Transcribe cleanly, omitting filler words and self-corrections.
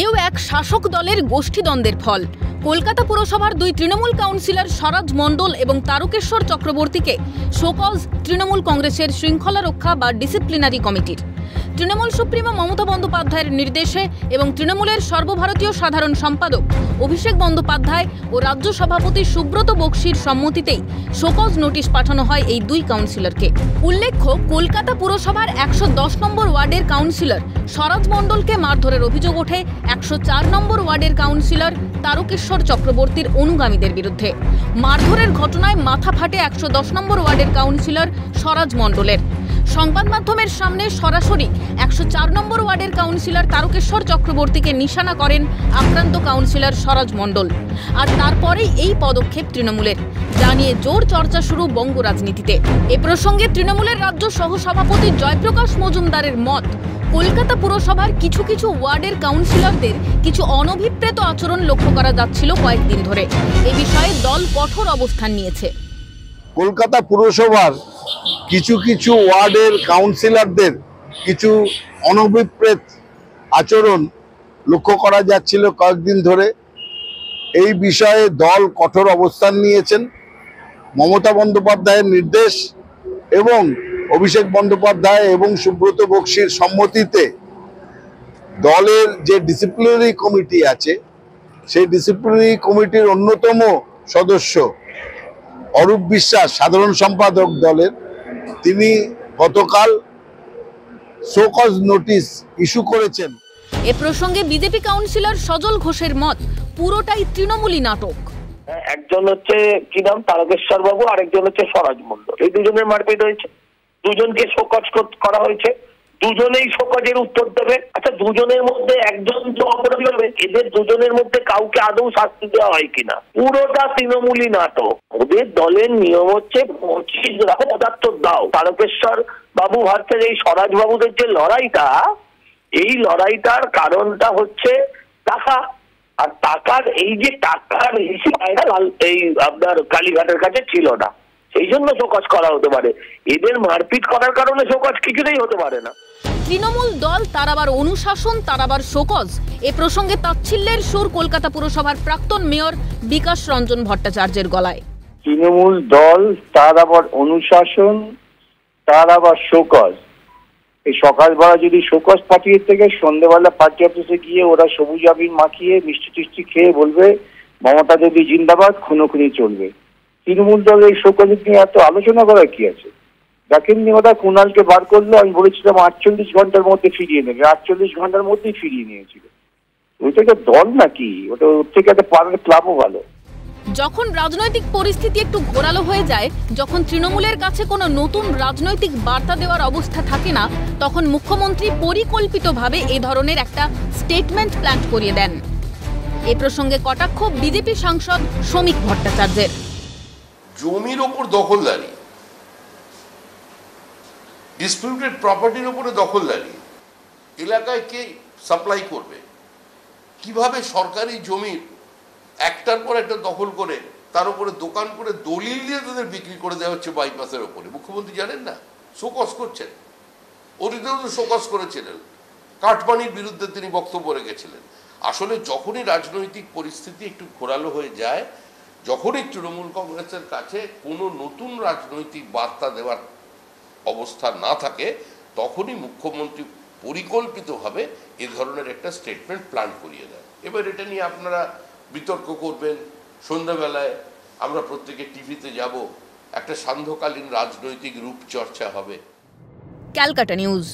এও এক শাসক দলের গোষ্ঠীদ্বন্দ্বের ফল। কলকাতা পুরসভার দুই তৃণমূল কাউন্সিলর স্বরাজ মণ্ডল এবং তারকেশ্বর চক্রবর্তীকে শোকজ তৃণমূল কংগ্রেসের শৃঙ্খলা রক্ষা বা ডিসিপ্লিনারি কমিটির। তৃণমূল সুপ্রিমো মমতা বন্দ্যোপাধ্যায়ের নির্দেশে এবং তৃণমূলের সর্বভারতীয় সাধারণ সম্পাদক অভিষেক বন্দ্যোপাধ্যায় ও রাজ্য সভাপতি সুব্রত বক্সির সম্মতিতেই শোকজ নোটিশ পাঠানো হয় এই দুই কাউন্সিলরকে। উল্লেখ্য, কলকাতা পুরসভার 110 নম্বর ওয়ার্ডের কাউন্সিলর স্বরাজ মণ্ডলকে মারধরের অভিযোগ ওঠে 104 নম্বর ওয়ার্ডের কাউন্সিলর তারকেশ্বর চক্রবর্তীর অনুগামীদের বিরুদ্ধে। মারধরের ঘটনায় মাথা ফাটে 110 নম্বর ওয়ার্ডের কাউন্সিলর স্বরাজ মণ্ডলের। সংবাদ মাধ্যমের সামনে সরাসরি 104 নম্বর ওয়ার্ডের কাউন্সিলর তারকেশ্বর চক্রবর্তীকে নিশানা করেন আক্রান্ত কাউন্সিলর স্বরাজ মণ্ডল। আর তারপরেই এই পদক্ষেপ তৃণমূলের, যা নিয়ে জোর চর্চা শুরু বঙ্গ রাজনীতিতে। এ প্রসঙ্গে তৃণমূলের রাজ্য সহসভাপতি জয়প্রকাশ মজুমদারের মত, কলকাতা পুরসভার কিছু কিছু ওয়ার্ডের কাউন্সিলরদের কিছু অনভিপ্রেত আচরণ লক্ষ্য করা যাচ্ছিল কয়েকদিন ধরে। এ বিষয়ে দল কঠোর অবস্থান নিয়েছে। কলকাতা পুরসভার কিছু কিছু ওয়ার্ডের কাউন্সিলরদের কিছু অনভিপ্রেত আচরণ লক্ষ্য করা যাচ্ছিল কয়েকদিন ধরে। এই বিষয়ে দল কঠোর অবস্থান নিয়েছেন। মমতা বন্দ্যোপাধ্যায়ের নির্দেশ এবং অভিষেক বন্দ্যোপাধ্যায় এবং সুব্রত বক্সির সম্মতিতে দলের যে ডিসিপ্লিনারি কমিটি আছে, সেই ডিসিপ্লিনারি কমিটির অন্যতম সদস্য অরূপ বিশ্বাস, সাধারণ সম্পাদক দলের, তিনি গতকাল শোকজ নোটিশ ইস্যু করেছেন। এ প্রসঙ্গে বিজেপি কাউন্সিলর সজল ঘোষের মত, পুরোটাই তৃণমূলী নাটক। একজন হচ্ছে কি নাম তারকেশ্বর বাবু, আরেকজন হচ্ছে স্বরাজ মণ্ডল। এই দুজনের মারপিট হয়েছে, দুজনকে শোকজ করা হয়েছে, দুজনেই শোকজের উত্তর দেবে। আচ্ছা, দুজনের মধ্যে একজন তো অপরাধী হবে, এদের দুজনের মধ্যে কাউকে আদৌ শাস্তি দেওয়া হয় কিনা? পুরোটা তৃণমূলী নাটক। ওদের দলের নিয়ম হচ্ছে 25 লাখ পদার্থ দাও। তারকেশ্বর বাবু ভার্সেস এই স্বরাজ বাবুদের যে লড়াইটা, এই লড়াইটার কারণটা হচ্ছে টাকা। আর টাকার এই যে টাকার হিসেব এই আপনার কালীঘাটের কাছে ছিল না, সেই জন্য শোকজ করা হতে পারে। এদের মারপিট করার কারণে শোকজ কিছুতেই হতে পারে না। তৃণমূল দল, তার আবার অনুশাসন, তার আবার শোকজ। এ প্রসঙ্গে তাচ্ছিল্যের সুর কলকাতা পুরসভার প্রাক্তন মেয়র বিকাশ রঞ্জন ভট্টাচার্যের গলায়। তৃণমূল দল, তার আবার অনুশাসন, তার আবার শোকজ। এই সকালবেলা যদি শোকজ পাঠিয়ে থেকে সন্ধ্যেবেলা পার্টি অফিসে গিয়ে ওরা সবুজ আবির মাখিয়ে মিষ্টি টিষ্টি খেয়ে বলবে মমতা দেবী জিন্দাবাদ, খুনোখুনি চলবে। তৃণমূল দল এই শোকজ নিয়ে এত আলোচনা করার কি আছে? দেখেননি ওরা কুণালকে বার করলো, আমি বলেছিলাম 48 ঘন্টার মধ্যে ফিরিয়ে নেবে, 48 ঘন্টার মধ্যেই ফিরিয়ে নিয়েছিল। ওইটা একটা দল নাকি? ওটা ওর থেকে একটা পাড়ার ক্লাবও ভালো। যখন রাজনৈতিক পরিস্থিতি একটু ঘোরালো হয়ে যায়, যখন তৃণমূলের কাছে কোনো নতুন রাজনৈতিক বার্তা দেওয়ার অবস্থা থাকে না, তখন মুখ্যমন্ত্রী পরিকল্পিতভাবে এ ধরনের একটা স্টেটমেন্ট প্ল্যান করিয়ে দেন। এ প্রসঙ্গে কটাক্ষ বিজেপি সাংসদ শ্রমিক ভট্টাচার্যের। জমির ওপর দখলদারি, ডিসপিউটেড প্রপার্টির উপরে দখলদারি, এলাকায় কে সাপ্লাই করবে, কিভাবে সরকারি জমির একটার পর একটা দখল করে তার উপরে দোকান করে দলিল দিয়ে তাদের বিক্রি করে দেওয়া হচ্ছে বাইপাসের ওপরে। মুখ্যমন্ত্রী জানেন না? শোকজ করছেন। অতীতেও তো শোকজ করেছিলেন, কাটমানির বিরুদ্ধে তিনি বক্তব্য রেখেছিলেন। আসলে যখনই রাজনৈতিক পরিস্থিতি একটু ঘোরালো হয়ে যায়, যখনই তৃণমূল কংগ্রেসের কাছে কোনো নতুন রাজনৈতিক বার্তা দেওয়ার অবস্থা না থাকে, তখনই মুখ্যমন্ত্রী পরিকল্পিতভাবে এ ধরনের একটা স্টেটমেন্ট প্ল্যান করিয়ে দেন। এবার এটা নিয়ে আপনারা বিতর্ক করবেন, সন্ধ্যাবেলায় আমরা প্রত্যেকে টিভিতে যাব, একটা সান্ধ্যকালীন রাজনৈতিক রূপচর্চা হবে। ক্যালকাটা নিউজ।